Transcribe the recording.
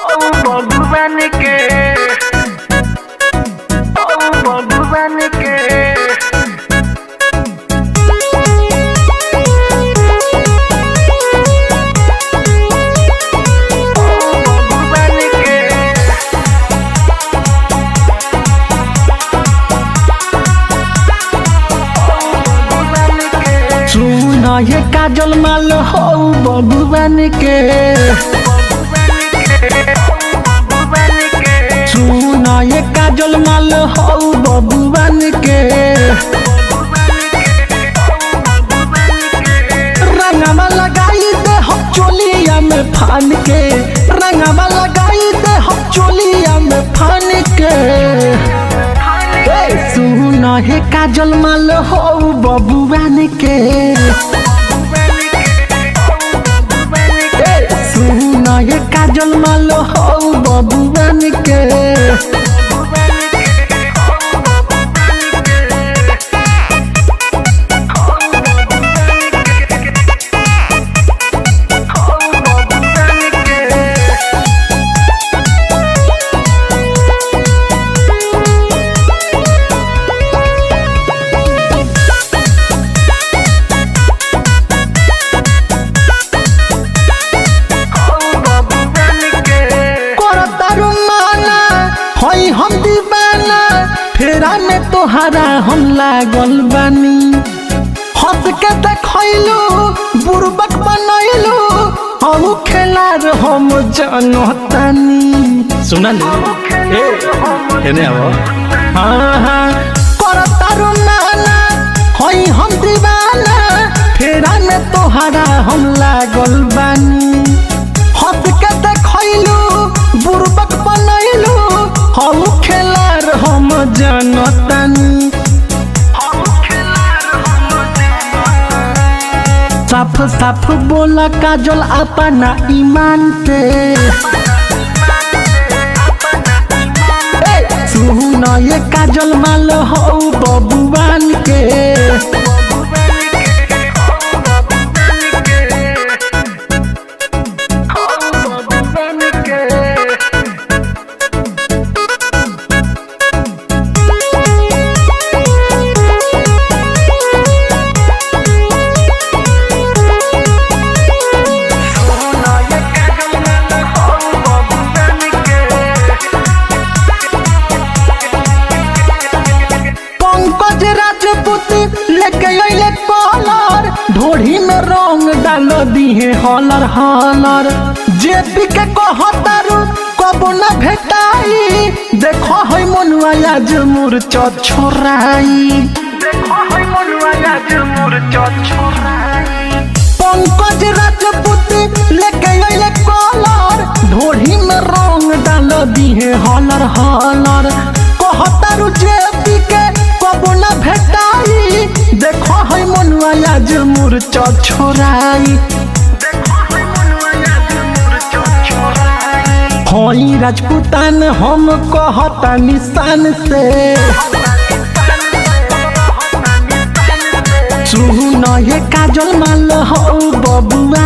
भगवान के भगवान के सुना ये काजल माल हो भगवान के सुना ये काजल माल हो भगवान के रंगवा लगाई दे हम चोलिया में फान के रंगवा लगाई दे हम चोलिया में फान के सुना हे काजल माल हो बबुआन के सुना हे काजल माल हो बबुआन के हम दीवाना फेरा में तोहरा हम लागल बानी हंस के देखलू बुरबक बनैलू हम खेलार हम जानतानी सुना ले एने आवो हाँ करतारू नाना हई हम दीवाना फेरा में तोहरा हम लागल बानी हंस के देखलू बुरबक बनैलू हम खेलार हम जानतानी साफ साफ बोला काजल अपना ईमान पे सुना ये काजल माल हो बबुआन के ढोढ़ी में रंग डाल दिए हलर हलर जेपी के कहतारू कबो न भेटाई देखो है मनुआ आज मूर्छा छोराई पंकज राजपूत लेके अइले कलर ढोढ़ी में रंग डाल दिए हलर हलर कहतारू जेपी के कबो न भेटाई देखो है मनुआ आज मूर्छा छोराई हई राजपूतान हम कहता निशान से सुना ये काजल माल हो बबुआ